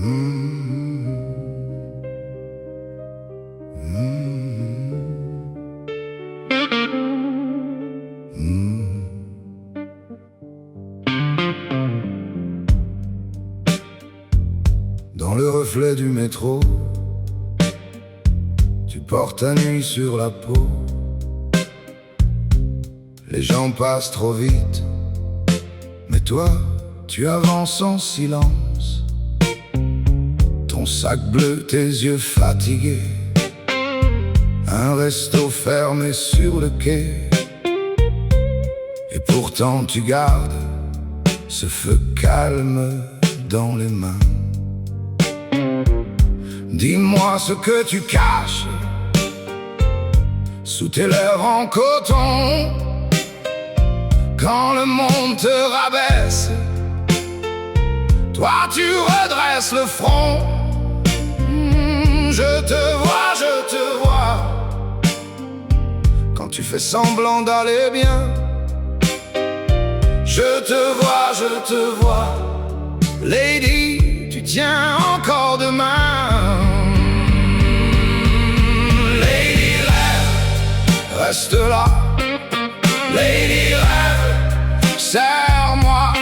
Dans le reflet du métro, tu portes ta nuit sur la peau. Les gens passent trop vite, mais toi, tu avances en silence. Ton sac bleu, tes yeux fatigués, un resto fermé sur le quai. Et pourtant tu gardes ce feu calme dans les mains. Dis-moi ce que tu caches sous tes lèvres en coton. Quand le monde te rabaisse, toi tu redresses le front. Je te vois, quand tu fais semblant d'aller bien. Je te vois, lady, tu tiens encore demain. Lady, rêve, reste là. Lady, rêve, serre-moi.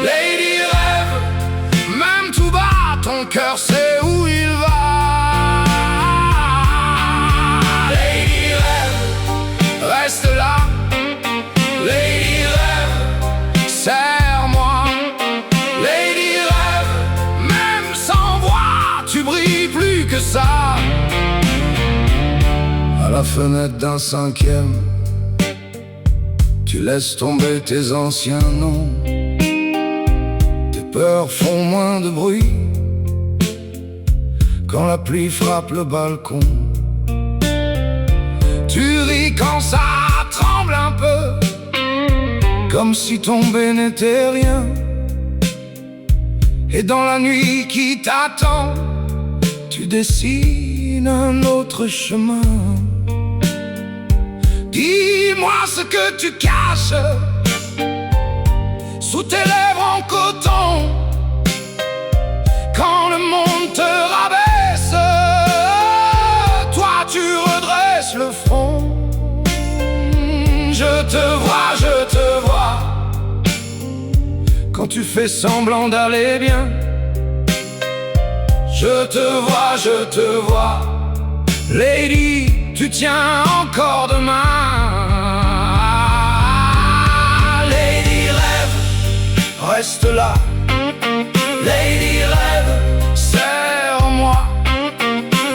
Lady, rêve, même tout bas, ton cœur sait où il va. Lady, rêve, reste là. Lady, rêve, serre-moi. Lady, rêve, même sans voix, tu brilles plus que ça. À la fenêtre d'un cinquième, tu laisses tomber tes anciens noms. Tes peurs font moins de bruit quand la pluie frappe le balcon. Tu ris quand ça tremble un peu, comme si tomber n'était rien. Et dans la nuit qui t'attend, tu dessines un autre chemin. Dis-moi ce que tu caches sous tes lèvres en coton. Quand le monde te rabaisse, toi tu redresses le front. Je te vois, quand tu fais semblant d'aller bien. Je te vois, lady, tu tiens encore demain. Lady, rêve, reste là. Lady, rêve, serre-moi.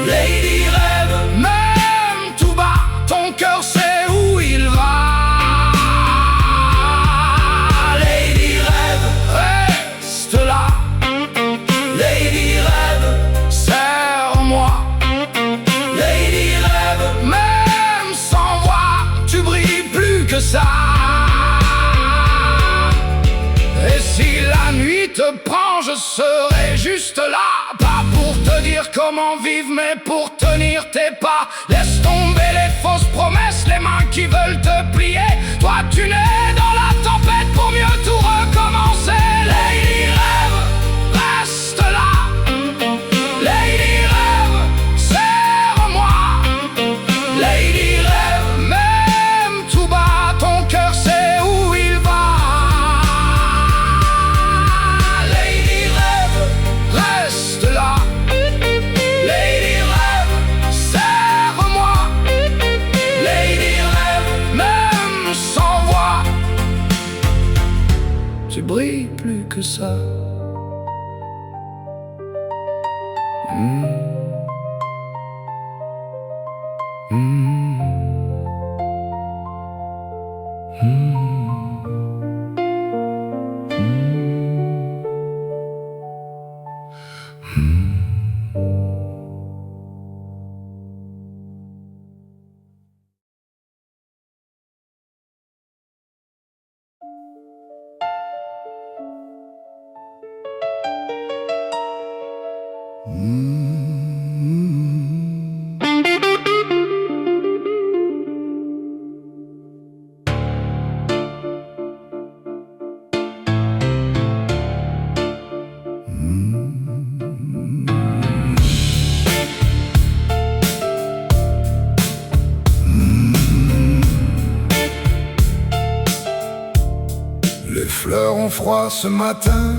Lady, rêve, même tout bas, ton cœur sait où il va. Lady, rêve, reste là. Lady, rêve, serre-moi. Lady, rêve, même sans voix, tu brilles plus que ça. Et si la nuit te prend, je serai juste là. Pas pour te dire comment vivre, mais pour tenir tes pas. Laisse tomber les fausses promesses, les mains qui veulent te plier. Toi tu nais dans la tempête pour mieux tout recommencer. Lady, rêve, reste là. Lady, rêve, serre-moi. Lady, rêve, même tout bas, ton cœur sait où il va. Lady, rêve, reste là. Lady, rêve, serre-moi. Lady, rêve, même sans voix, tu brilles plus que ça. ont froid ce matin.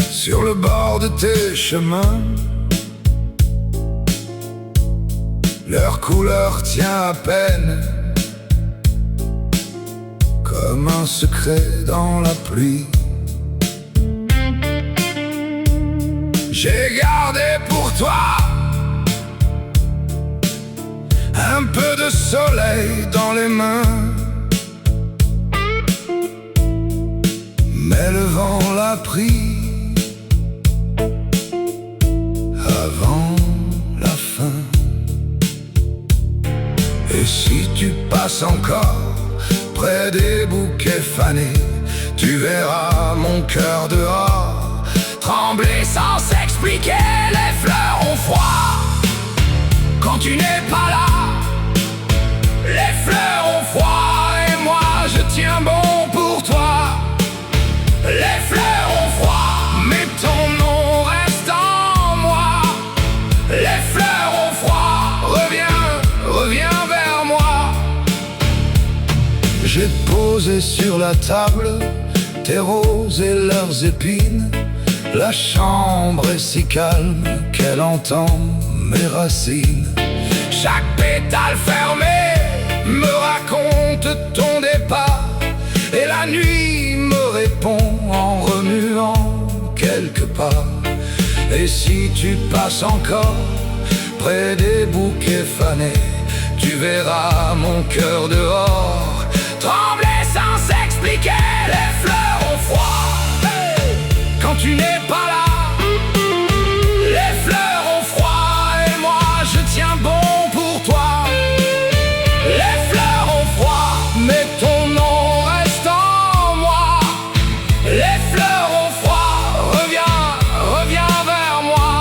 Sur le bord de tes chemins, leur couleur tient à peine, comme un secret dans la pluie. J'ai gardé pour toi un peu de soleil dans les mains, mais le vent l'a pris avant la fin. Et si tu passes encore près des bouquets fanés, tu verras mon cœur dehors trembler sans s'expliquer. Les fleurs ont froid quand tu n'es pas là. Les fleurs ont froid et moi je tiens bon pour toi. Les fleurs ont froid mais ton nom reste en moi. Les fleurs ont froid, reviens vers moi. J'ai posé sur la table tes roses et leurs épines. La chambre est si calme qu'elle entend mes racines. Chaque pétale fermée me raconte ton départ, et la nuit me répond en remuant quelque part. Et si tu passes encore près des bouquets fanés, tu verras mon cœur dehors trembler sans s'expliquer. Les fleurs ont froid quand tu n'es pas là. Les fleurs ont froid et moi je tiens bon pour toi. Les fleurs ont froid mais ton nom reste en moi. Les fleurs ont froid, reviens vers moi.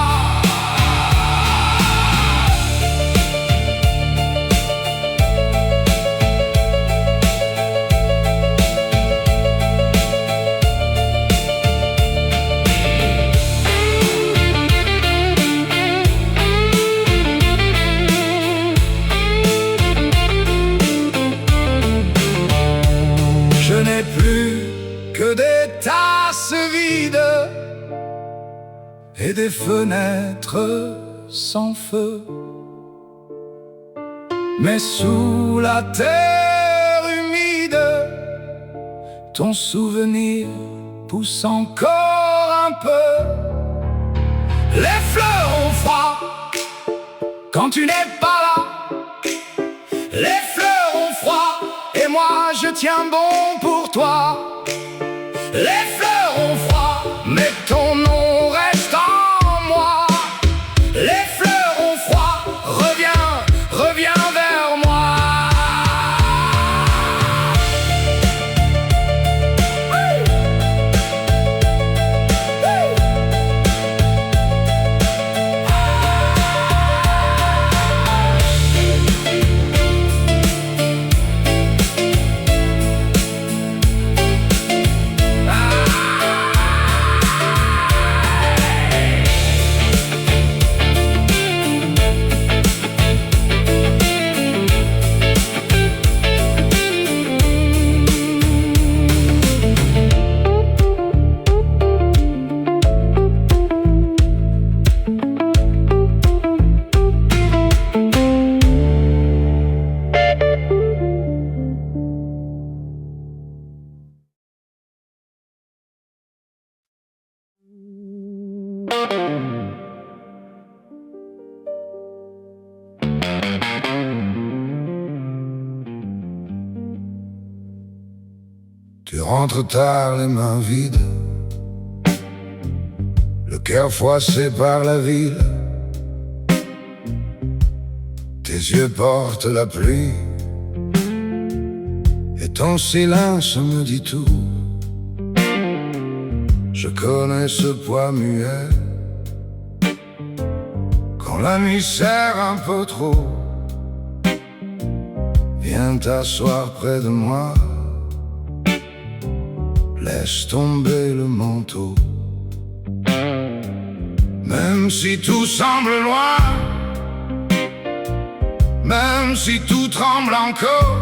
Je n'ai plus que des tasses vides et des fenêtres sans feu, mais sous la terre humide, ton souvenir pousse encore un peu. Les fleurs ont froid quand tu n'es pas là. Les fleurs ont froid et moi je tiens bon pour toi. Les fleurs ont froid mais ton nom reste en moi. Les fleurs ont froid, reviens vers moi. Tu rentres tard les mains vides, le cœur froissé par la ville. Tes yeux portent la pluie et ton silence me dit tout. Je connais ce poids muet quand la nuit serre un peu trop. Viens t'asseoir près de moi, laisse tomber le manteau. Même si tout semble loin, même si tout tremble encore,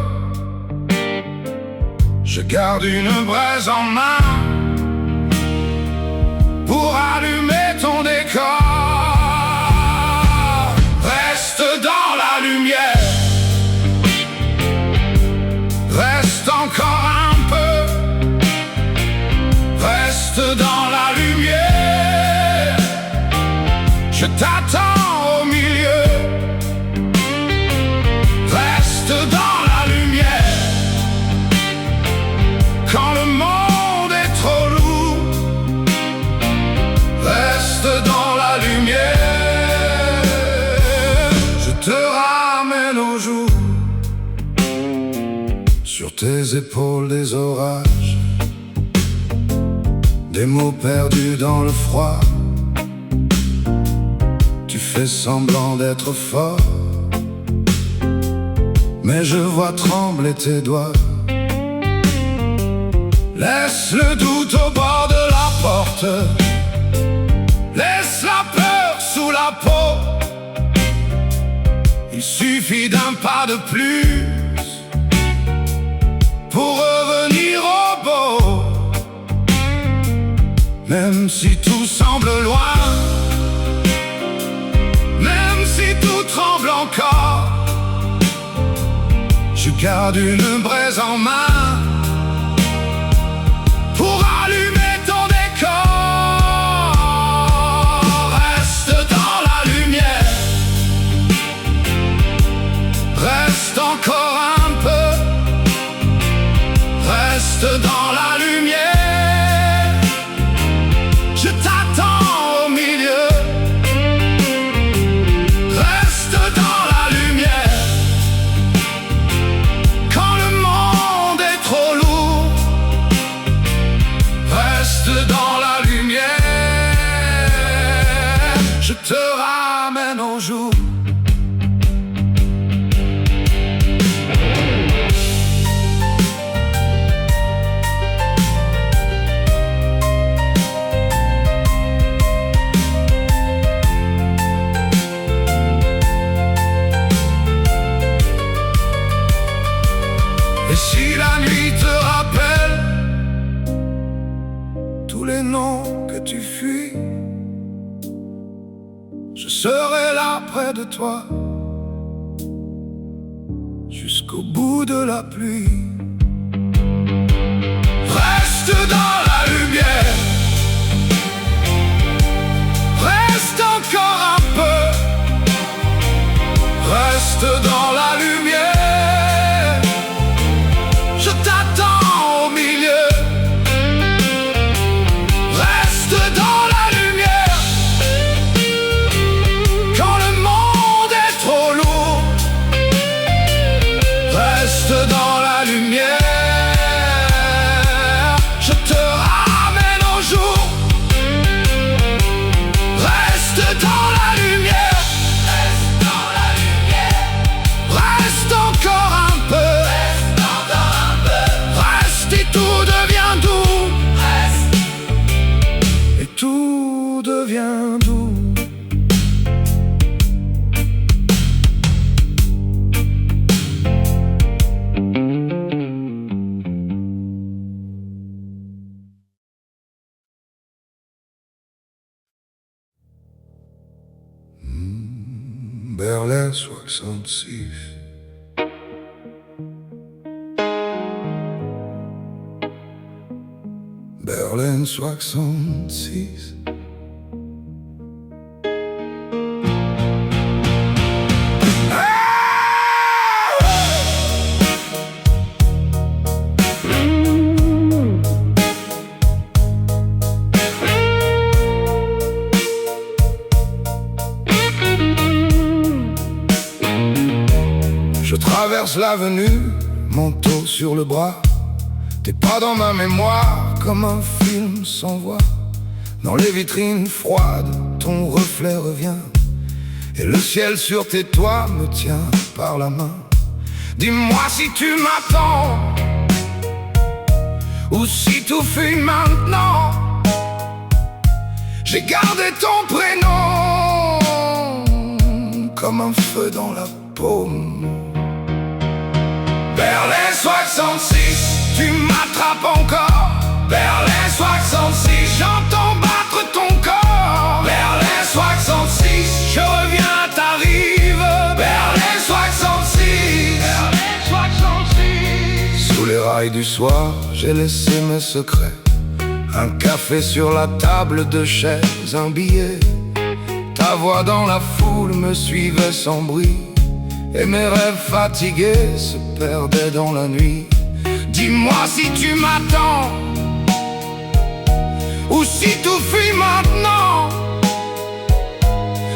Je garde une braise en main pour allumer ton décor. Reste dans la lumière, reste encore un peu, reste dans la lumière. Je t'attends au milieu, reste dans la lumière. Quand le monde est trop lourd, reste dans la lumière. Je te ramène au jour, sur tes épaules des orages, des mots perdus dans le froid. Tu fais semblant d'être fort, mais je vois trembler tes doigts. Laisse le doute au bord de la porte, laisse la peur sous la peau. Il suffit d'un pas de plus pour revenir au beau. Même si tout semble loin, même si tout tremble encore, je garde une braise en main pour allumer ton décor. Reste dans la lumière, reste encore un peu, reste dans la lumière. Je t'attends au milieu, reste dans la lumière. Quand le monde est trop lourd, reste dans la lumière. Je te ramène au jour. Et si la nuit te rappelle tous les noms que tu fuis, je serai là près de toi jusqu'au bout de la pluie. Reste dans la lumière, reste encore un peu, reste dans la lumière. Je t'attends au milieu, reste dans la lumière. Quand le monde est trop lourd, reste dans la lumière. Je te ramène au jour, reste dans la lumière. Reste dans la lumière, reste encore un peu, reste encore un peu, reste et tout devient doux, reste et tout devient doux. Berlin 66. Berlin 66. Je traverse l'avenue, manteau sur le bras. T'es pas dans ma mémoire, comme un film sans voix. Dans les vitrines froides, ton reflet revient, et le ciel sur tes toits me tient par la main. Dis-moi si tu m'attends, ou si tout fuit maintenant. J'ai gardé ton prénom comme un feu dans la paume. Berlin 66, tu m'attrapes encore. Berlin 66, j'entends battre ton corps. Berlin 66, je reviens à ta rive. Berlin 66, Berlin 66. Sous les rails du soir, j'ai laissé mes secrets. Un café sur la table, deux chaises, un billet. Ta voix dans la foule me suivait sans bruit, et mes rêves fatigués se perdaient dans la nuit. Dis-moi si tu m'attends, ou si tout fuit maintenant.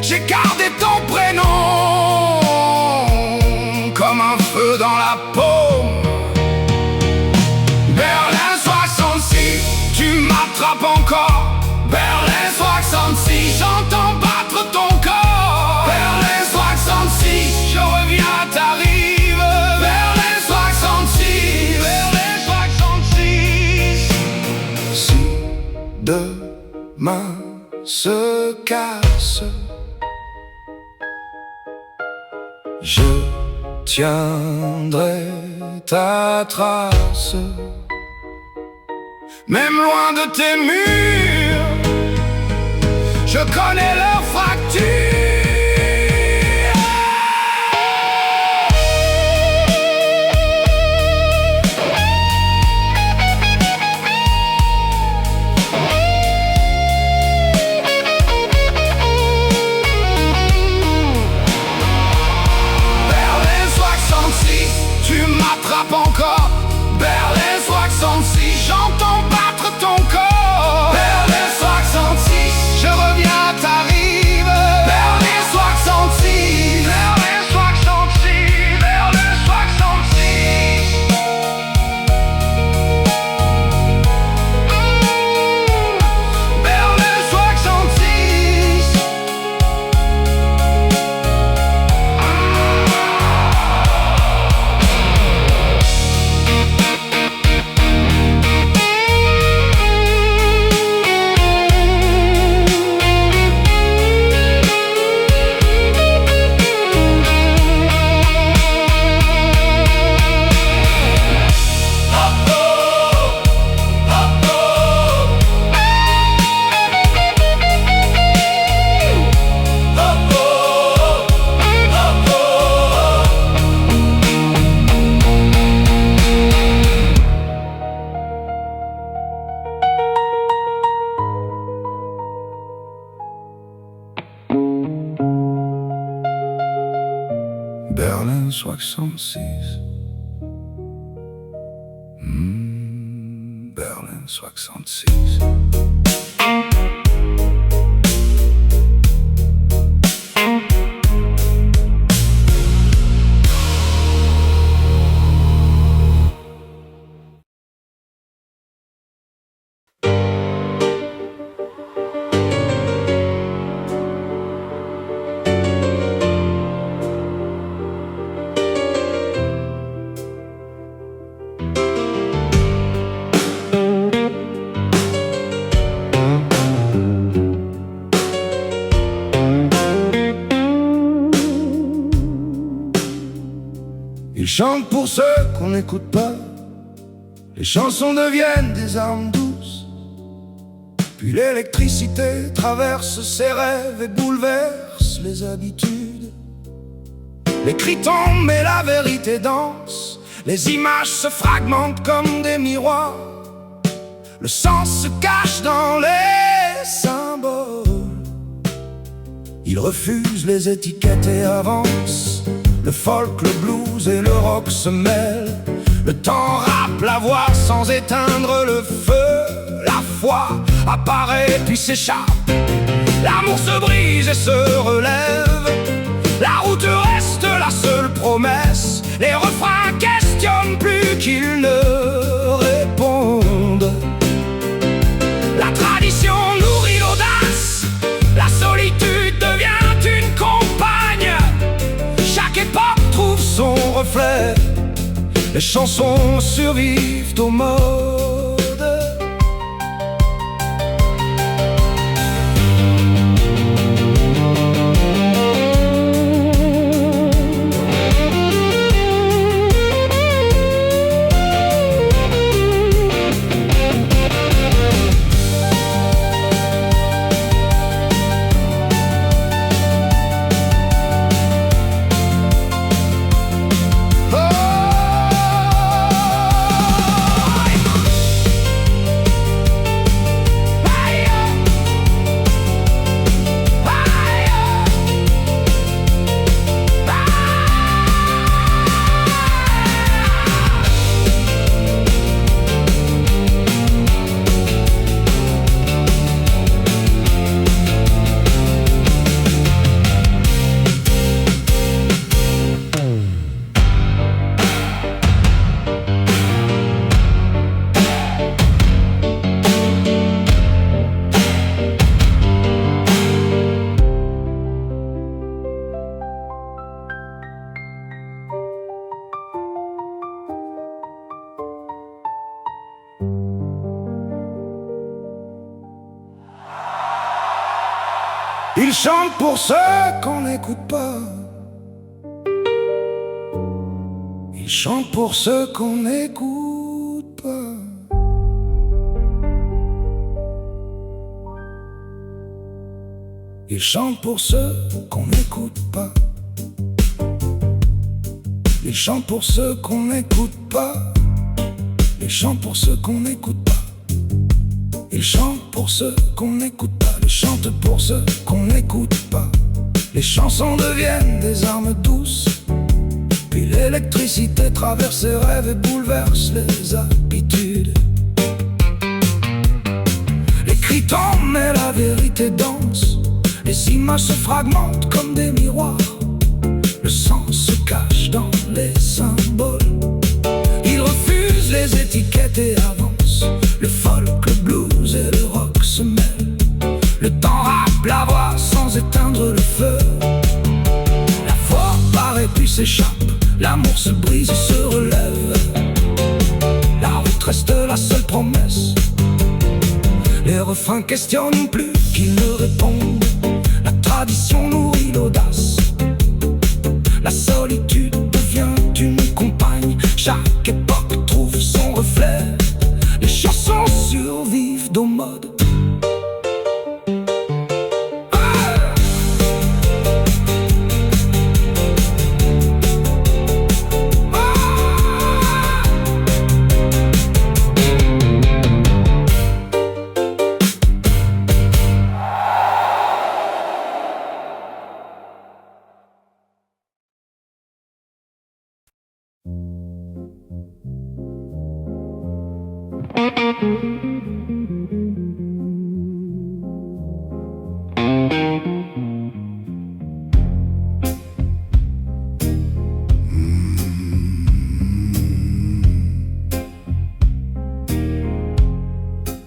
J'ai gardé ton prénom comme un feu dans la paume. Berlin 66, tu m'attrapes encore. Berlin 66, j'entends battre ton corps. Berlin 66, je reviens à ta rive. Berlin 66, Berlin 66. Si demain se casse, je tiendrai ta trace. Même loin de tes murs, je connais leurs fractures. Berlin 66, tu m'attrapes encore. Berlin 66, j'entends battre ton corps. Berlin 66, je reviens à ta rive. Berlin 66, Berlin 66, Berlin 66. Berlin 66. Berlin 66. Berlin 66. Ils chantent pour ceux qu'on n'écoute pas. Les chansons deviennent des armes douces. Puis l'électricité traverse ses rêves et bouleverse les habitudes. Les cris tombent et la vérité danse. Les images se fragmentent comme des miroirs. Le sens se cache dans les symboles. Ils refusent les étiquettes et avancent. Le folk, le blues et le rock se mêlent. Le temps rappe la voix sans éteindre le feu. La foi apparaît puis s'échappe. L'amour se brise et se relève. La route reste la seule promesse. Les refrains questionnent plus qu'ils ne répondent. La tradition nourrit l'audace. La solitude devient une compagne. Chaque époque trouve son reflet. Les chansons survivent au mode. Il chante pour ceux qu'on n'écoute pas. Il chante pour ceux qu'on n'écoute pas. Il chante pour ceux qu'on n'écoute pas. Il chante pour ceux qu'on n'écoute pas. Il chante pour ceux qu'on n'écoute pas. Il chante pour ceux qu'on n'écoute pas. Il chante pour ceux qu'on n'écoute pas. Les chansons deviennent des armes douces. Puis l'électricité traverse ses rêves et bouleverse les habitudes. Les cris tombent mais la vérité danse. Les images se fragmentent comme des miroirs. Le sang se cache dans les symboles. Ils refusent les étiquettes et avancent. Le folk, le blues et le rock se mêlent. Le temps rappe la voix sans éteindre le feu. La foi paraît puis s'échappe. L'amour se brise et se relève. La route reste la seule promesse. Les refrains questionnent plus qu'ils ne répondent. La tradition nourrit l'audace. La solitude devient une compagne. Chaque époque trouve son reflet. Les chansons survivent aux modes.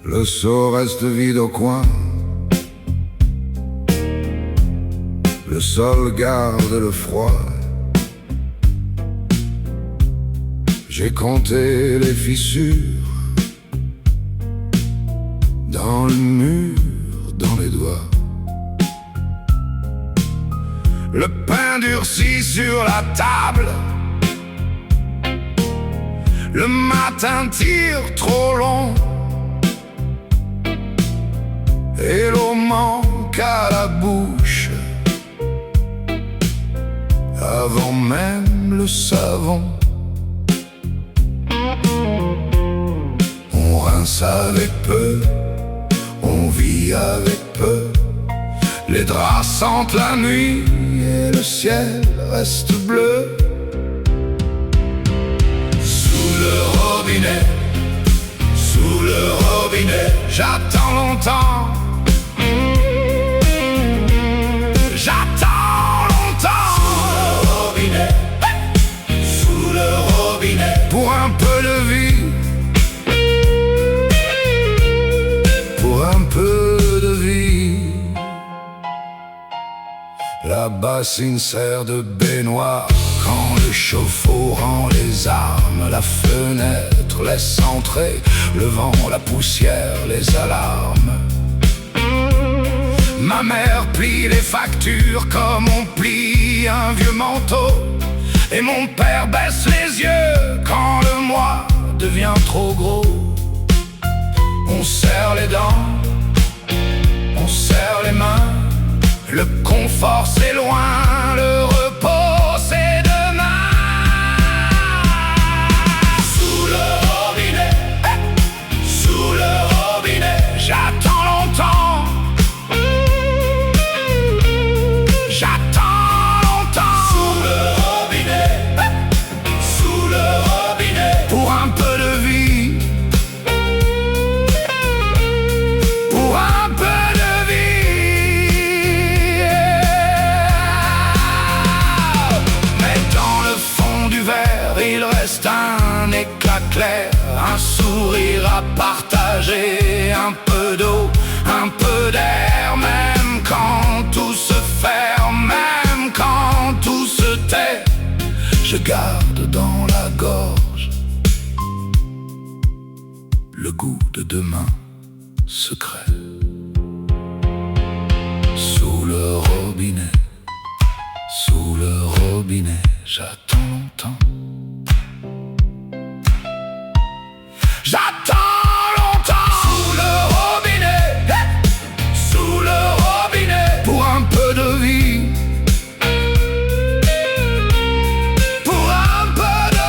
Le seau reste vide au coin. Le sol garde le froid. J'ai compté les fissures dans le mur, dans les doigts. Le pain durci sur la table. Le matin tire trop long. Et l'eau manque à la bouche avant même le savon. On rince avec peu, on vit avec peu. Les draps sentent la nuit et le ciel reste bleu. Sous le robinet, sous le robinet, j'attends longtemps. J'attends longtemps. Sous le robinet, sous le robinet, pour un peu de vie, pour un peu de vie. La bassine sert de baignoire quand le chauffe-eau rend les armes. La fenêtre laisse entrer le vent, la poussière, les alarmes. Ma mère plie les factures comme on plie un vieux manteau. Et mon père baisse les yeux quand le mois devient trop gros. On serre les dents, on serre les mains. Le confort c'est loin, le repos c'est demain. Sous le robinet, sous le robinet, j'attends longtemps. J'attends longtemps. Sous le robinet, sous le robinet, pour un peu de vie, pour un peu de vie. Mais dans le fond du verre, il reste un éclat clair, un sourire à partager, un peu d'eau, un peu d'air, même quand tout se ferme, même quand tout se tait. Je garde dans la gorge le goût de demain secret. Sous Sous le robinet, sous le robinet, j'attends longtemps. J'attends longtemps. Sous le robinet, sous le robinet, pour un peu de vie. Pour un peu de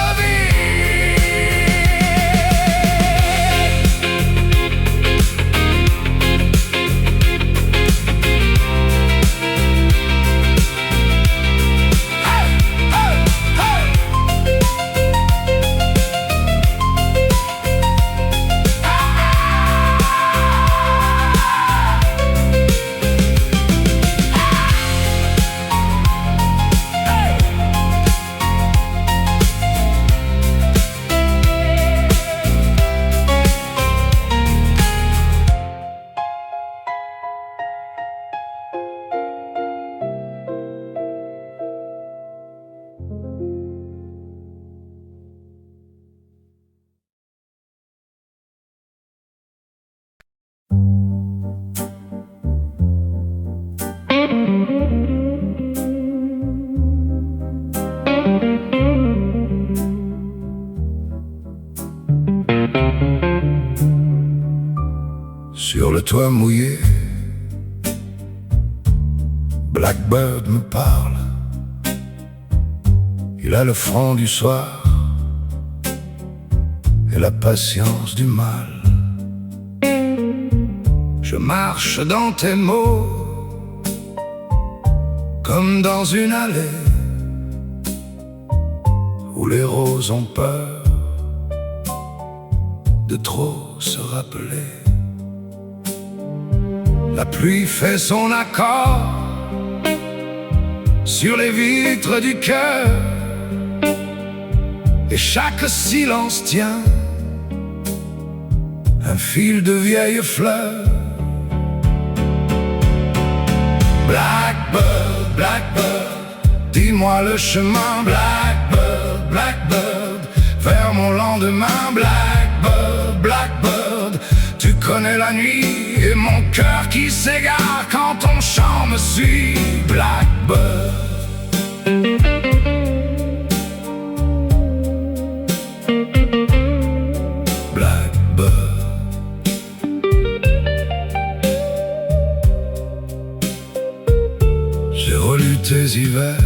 Sur le toit mouillé, Blackbird me parle. Il a le front du soir et la patience du mal. Je marche dans tes mots comme dans une allée où les roses ont peur de trop se rappeler. La pluie fait son accord sur les vitres du cœur, et chaque silence tient un fil de vieilles fleurs. Blackbird, Blackbird, dis-moi le chemin. Blackbird, Blackbird, vers mon lendemain. Blackbird, Blackbird, tu connais la nuit et mon cœur qui s'égare quand ton chant me suit. Blackbird, Blackbird, j'ai relu tes hivers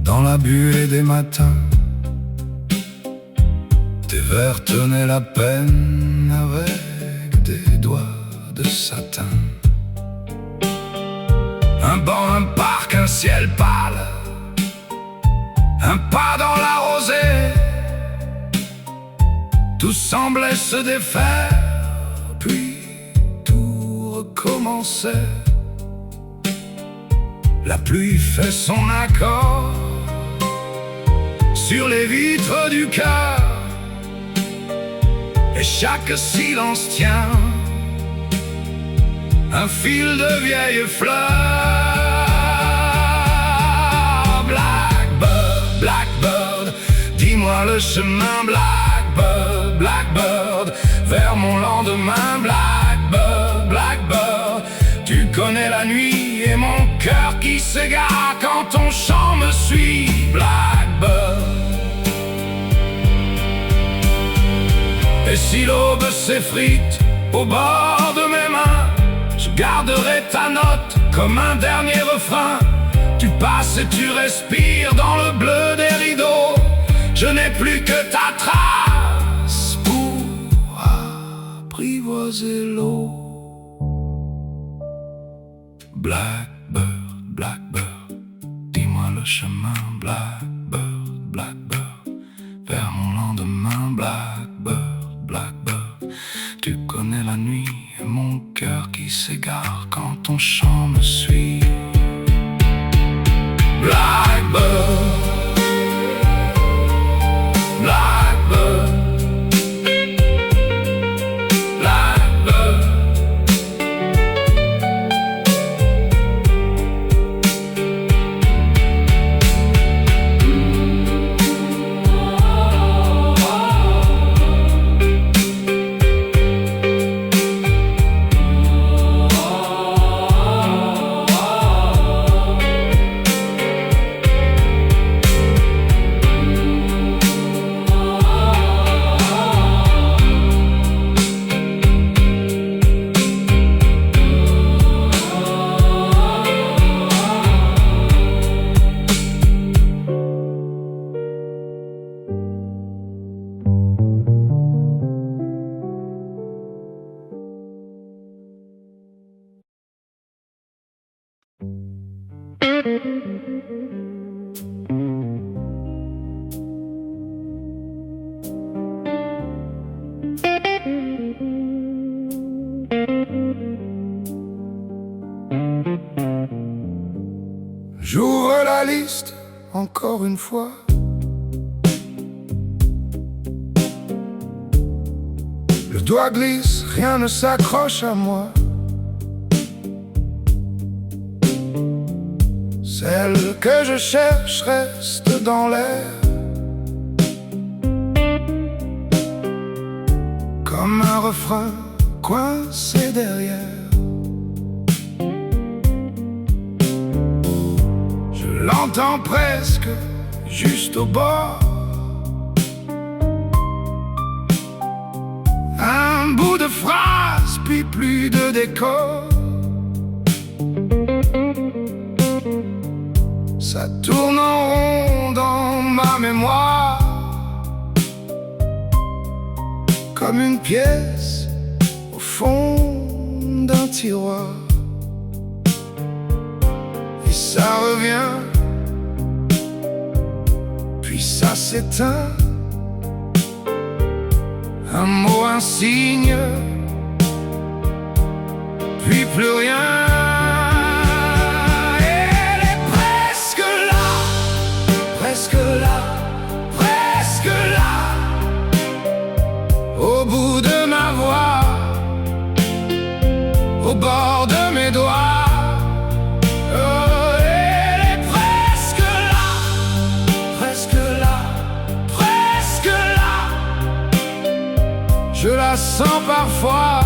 dans la buée des matins. Tes vers tenaient la peine avec des doigts de satin. Un banc, un parc, un ciel pâle, un pas dans la rosée. Tout semblait se défaire, puis tout recommençait. La pluie fait son accord sur les vitres du cœur, et chaque silence tient un fil de vieilles fleurs. Blackbird, Blackbird, dis-moi le chemin. Blackbird, Blackbird, vers mon lendemain. Blackbird, Blackbird, tu connais la nuit et mon cœur qui s'égare quand ton chant me suit. Blackbird, et si l'aube s'effrite au bord de mes mains, je garderai ta note comme un dernier refrain. Tu passes et tu respires dans le bleu des rideaux. Je n'ai plus que ta trace pour apprivoiser l'eau. Blackbird, Blackbird, dis-moi le chemin. Blackbird, Blackbird, vers mon lendemain. Blackbird, Blackbird, tu connais la nuit et mon cœur qui s'égare quand ton chant me suit. Blackbird, Blackbird, Blackbird. J'ouvre la liste encore une fois. Le doigt glisse, rien ne s'accroche à moi. Celle que je cherche reste dans l'air, comme un refrain coincé derrière. Je l'entends presque juste au bord, un bout de phrase puis plus de décor. Ça tourne en rond dans ma mémoire, comme une pièce au fond d'un tiroir. Et ça revient, puis ça s'éteint. Un mot, un signe, puis plus rien. Presque là, presque là, au bout de ma voix, au bord de mes doigts. Oh, elle est presque là, presque là, presque là. Je la sens parfois,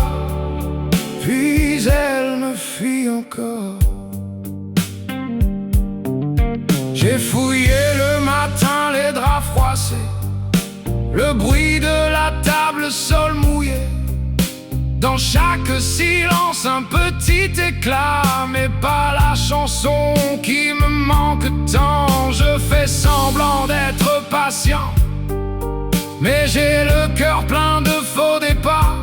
puis elle me fuit encore. J'ai fouillé le matin les draps froissés, le bruit de la table, sol mouillé. Dans chaque silence un petit éclat, mais pas la chanson qui me manque tant. Je fais semblant d'être patient, mais j'ai le cœur plein de faux départs.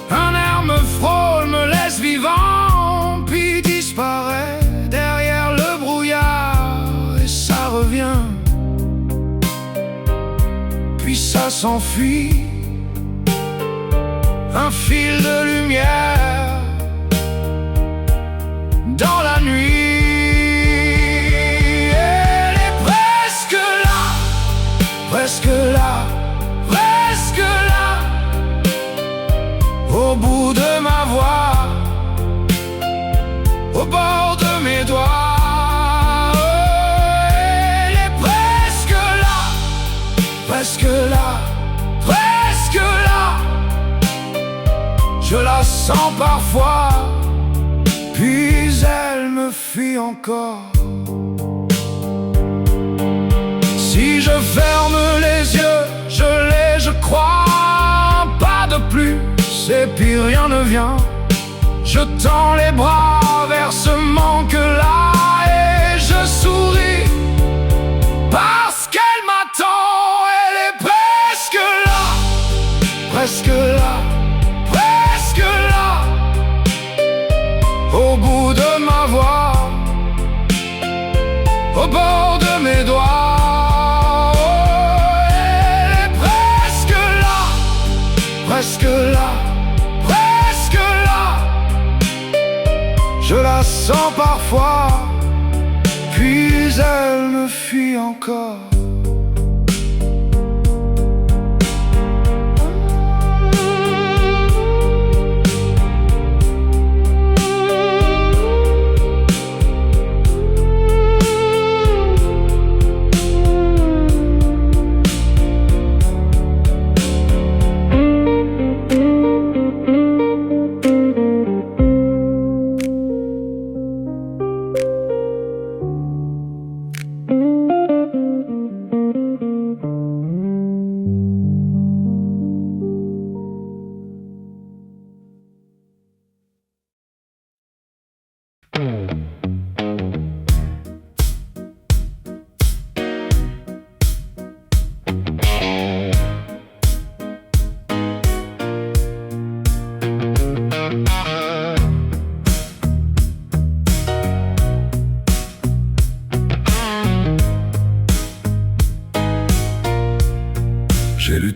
Un air me frôle, me laisse vivant, puis disparaît derrière le brouillard. Ça revient, puis ça s'enfuit, un fil de lumière dans la nuit. Elle est presque là, presque là, presque là, au bout de ma voix, au bord de mes doigts. Presque là, presque là, je la sens parfois, puis elle me fuit encore. Si je ferme les yeux, je l'ai, je crois, pas de plus, et puis rien ne vient. Je tends les bras vers ce manque-là et je souris, parce qu'elle m'attend. Presque là, presque là, au bout de ma voix, au bord de mes doigts. Oh, elle est presque là, presque là, presque là. Je la sens parfois, puis elle me fuit encore.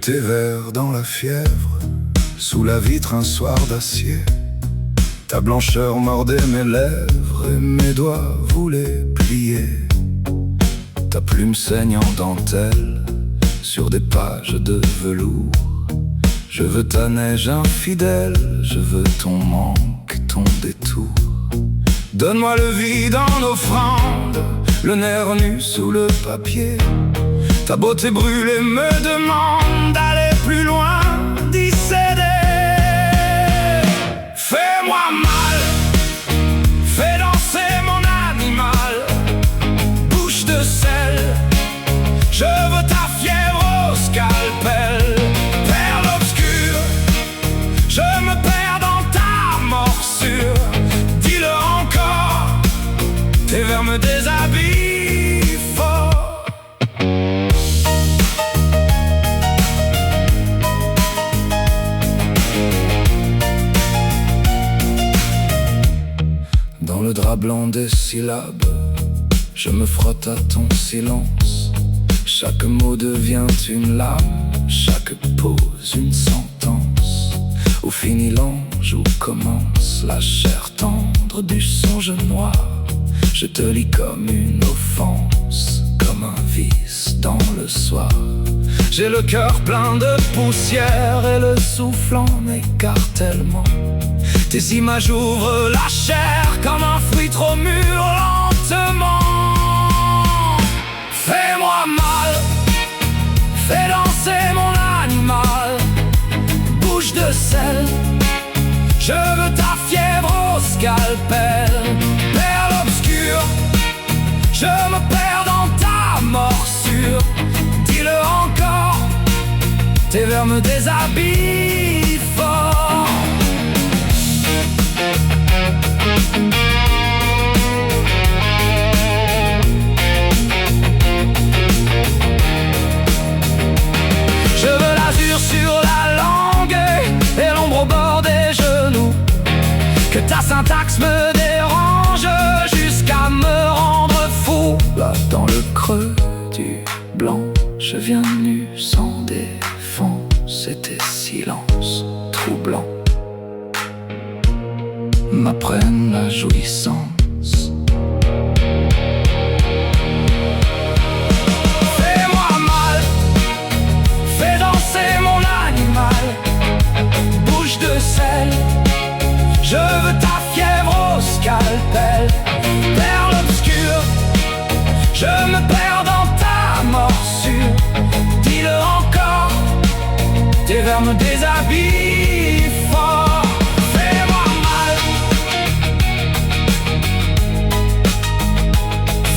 tes verres dans la fièvre, sous la vitre un soir d'acier. Ta blancheur mordait mes lèvres et mes doigts voulaient plier. Ta plume saigne en dentelle sur des pages de velours. Je veux ta neige infidèle, je veux ton manque, ton détour. Donne-moi le vide en offrande, le nerf nu sous le papier. Ta beauté brûlée me demande d'aller plus loin, d'y céder. Fais-moi mal, fais danser mon animal. Bouche de sel, je veux ta fièvre au scalpel. Perle obscure, je me perds dans ta morsure. Dis-le encore, tes vers me déshabillent fort. Dans le drap blanc des syllabes, je me frotte à ton silence. Chaque mot devient une lame, chaque pause une sentence. Où finit l'ange, où commence la chair tendre du songe noir? Je te lis comme une offense, comme un vice dans le soir. J'ai le cœur plein de poussière et le souffle en écartèlement. Tes images ouvrent la chair comme un fruit trop mûr lentement. Fais-moi mal, fais danser mon animal. Bouche de sel, je veux ta fièvre au scalpel. Perle obscure, je me perds dans ta morsure. Dis-le encore, tes vers me déshabillent fort. Je veux l'azur sur la langue et l'ombre au bord des genoux. Que ta syntaxe me dérange jusqu'à me rendre fou. Là dans le creux du blanc, je viens nu sans défense. Et tes silences troublants m'apprennent la jouissance. Fais-moi mal, fais danser mon animal. Bouche de sel, je veux ta fièvre au scalpel. Perle obscure, je me perds dans ta morsure. Dis-le encore, tes vers me déshabillent fort. Fais-moi mal,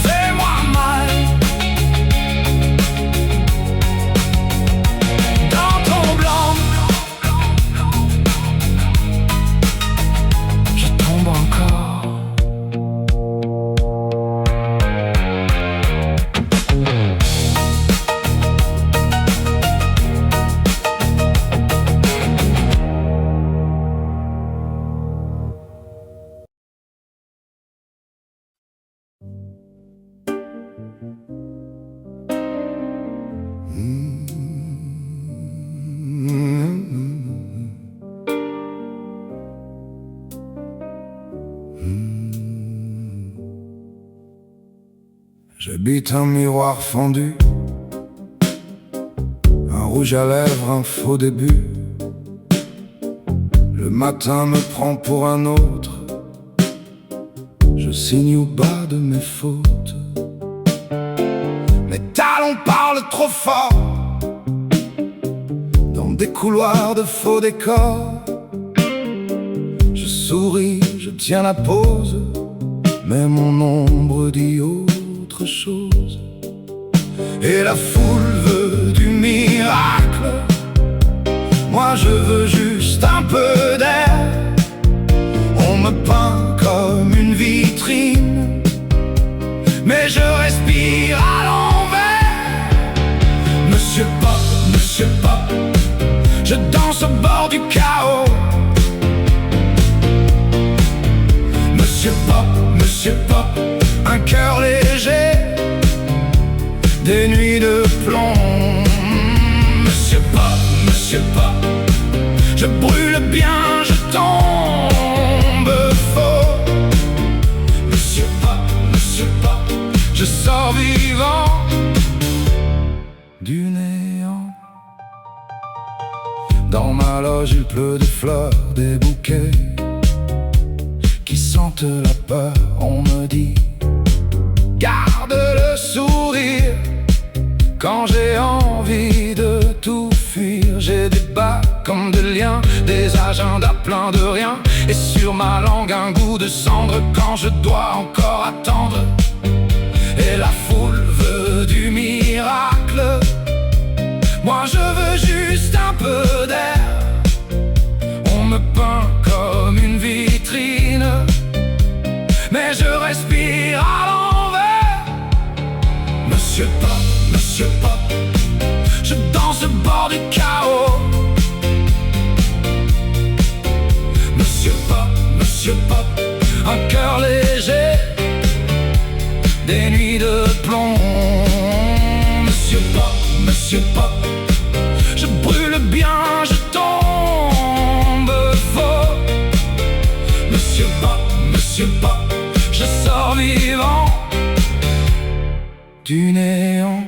fais-moi mal. Dans ton blanc, je tombe encore. J'habite un miroir fendu, un rouge à lèvres, un faux début. Le matin me prend pour un autre, je signe au bas de mes fautes. Mes talons parlent trop fort, dans des couloirs de faux décors. Je souris, je tiens la pose, mais mon ombre dit autre chose. Et la foule veut du miracle, moi je veux juste un peu d'air. On me peint comme une vitrine, mais je respire à l'envers. Monsieur Pop, je danse au bord du chaos. Monsieur Pop, un cœur léger, des nuits de plomb. Monsieur Pop, bien, je tombe faux. Monsieur Pop, je sors vivant du néant. Dans ma loge il pleut des fleurs, des bouquets qui sentent la peur. On me dit garde le sourire. Quand j'ai envie de tout fuir, j'ai des bas comme des liens, des agendas pleins de rien, et sur ma langue un goût de cendre quand je dois encore attendre. Et la foule veut du miracle, moi je veux juste un peu d'air. On me peint comme une vitrine, mais je respire à l'envers. Monsieur Pop, je danse au bord du chaos. Monsieur Pop, un cœur léger, des nuits de plomb. Monsieur Pop, je brûle bien, je tombe faux. Monsieur Pop, je sors vivant du néant.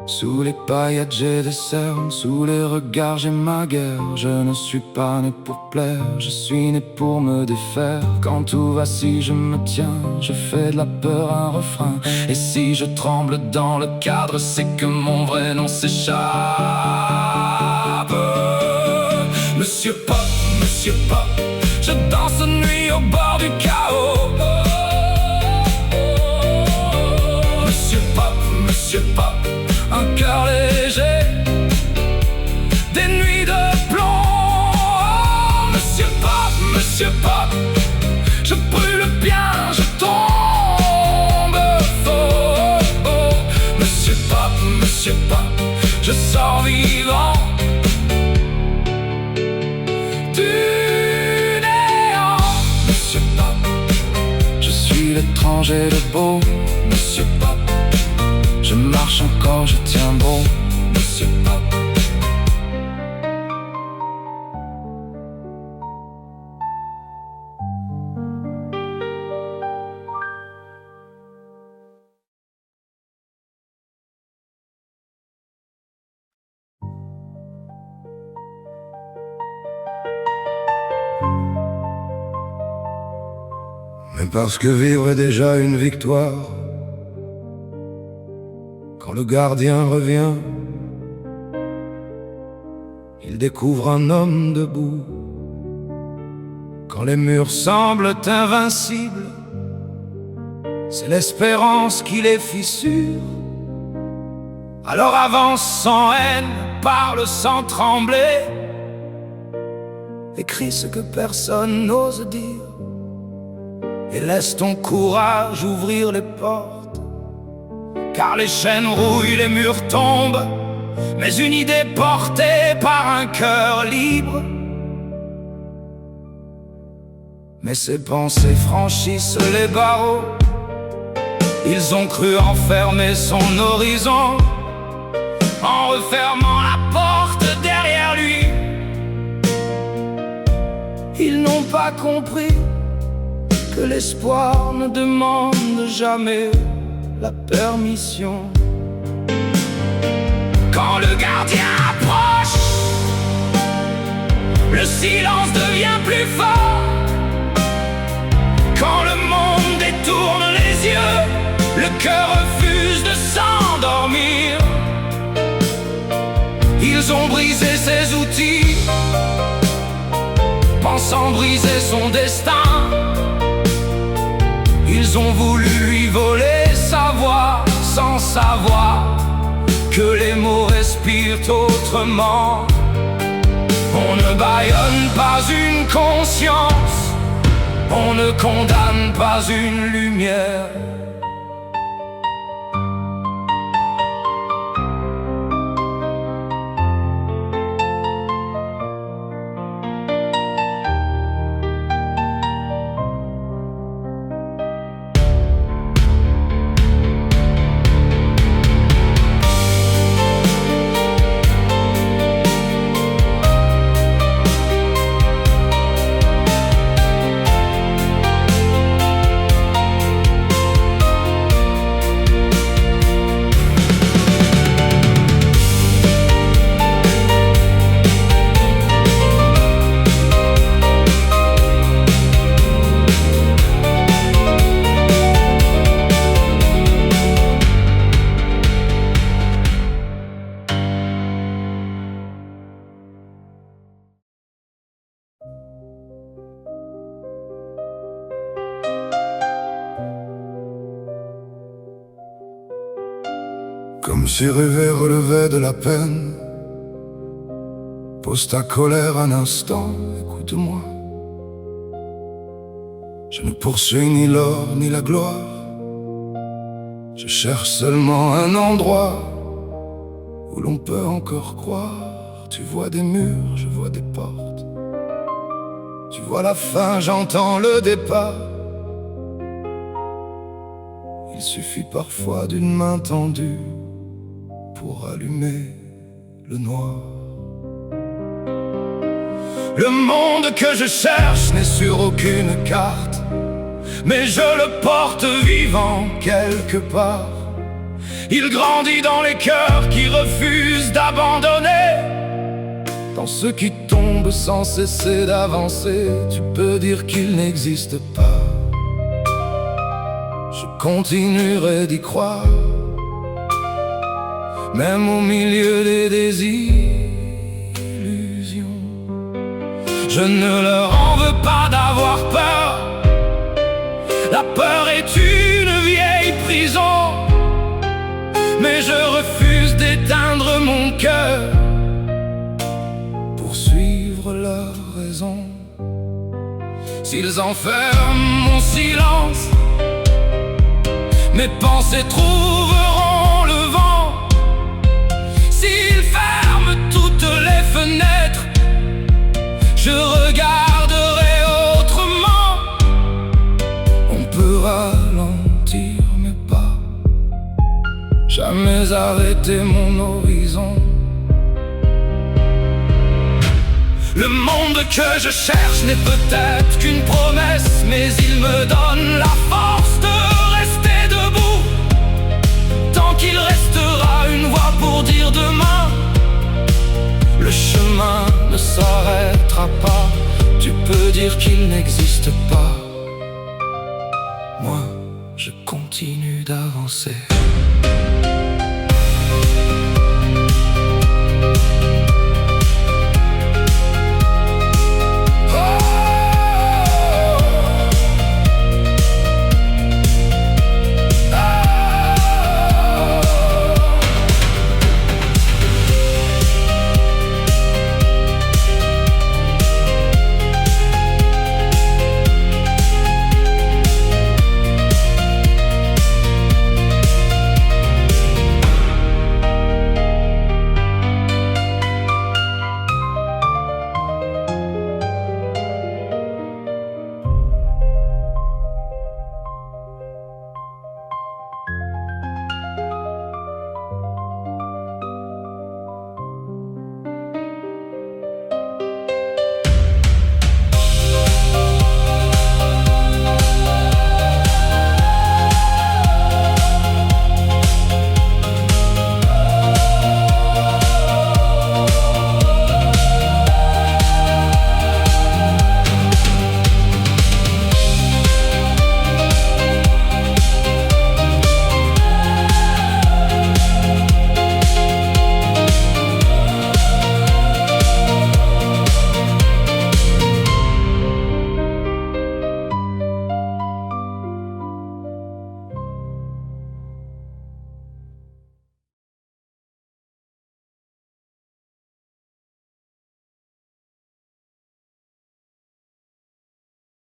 Sous les paillettes j'ai des cernes, sous les regards j'ai ma guerre. Je ne suis pas né pour plaire, je suis né pour me défaire. Quand tout va si je me tiens, je fais de la peur un refrain. Et si je tremble dans le cadre, c'est que mon vrai nom s'échappe. Monsieur Pop, je danse nuit au bord du chaos. Monsieur Pop, un cœur léger, des nuits de plomb. Monsieur Pop, je brûle bien, je tombe faux. Monsieur Pop, je sors vivant du néant. Monsieur Pop, je suis l'étranger de beau. Monsieur Pop, je marche encore, je tiens bon. Monsieur Pop. Mais parce que vivre est déjà une victoire, quand le gardien revient, il découvre un homme debout. Quand les murs semblent invincibles, c'est l'espérance qui les fissure. Alors avance sans haine, parle sans trembler, écris ce que personne n'ose dire, et laisse ton courage ouvrir les portes. Car les chaînes rouillent, les murs tombent, mais une idée portée par un cœur libre. Mais ces pensées franchissent les barreaux, ils ont cru enfermer son horizon, en refermant la porte derrière lui. Ils n'ont pas compris que l'espoir ne demande jamais la permission. Quand le gardien approche, le silence devient plus fort. Quand le monde détourne les yeux, le cœur refuse de s'endormir. Ils ont brisé ses outils, pensant briser son destin. Ils ont voulu lui voler sa voix, sans savoir que les mots respirent autrement. On ne bâillonne pas une conscience, on ne condamne pas une lumière. Comme si rêver relevait de la peine. Pose ta colère un instant, écoute-moi. Je ne poursuis ni l'or ni la gloire. Je cherche seulement un endroit où l'on peut encore croire. Tu vois des murs, je vois des portes. Tu vois la fin, j'entends le départ. Il suffit parfois d'une main tendue pour allumer le noir. Le monde que je cherche n'est sur aucune carte, mais je le porte vivant quelque part. Il grandit dans les cœurs qui refusent d'abandonner, dans ceux qui tombent sans cesser d'avancer. Tu peux dire qu'il n'existe pas, je continuerai d'y croire, même au milieu des désillusions. Je ne leur en veux pas d'avoir peur. La peur est une vieille prison, mais je refuse d'éteindre mon cœur pour suivre leur raison. S'ils enferment mon silence, mes pensées trouveront le vent. S'ils ferment toutes les fenêtres, je regarderai autrement. On peut ralentir mes pas, jamais arrêter mon horizon. Le monde que je cherche n'est peut-être qu'une promesse, mais il me donne la force de rester debout. Tant qu'il restera une voix pour dire demain, le chemin ne s'arrêtera pas. Tu peux dire qu'il n'existe pas, moi je continue d'avancer.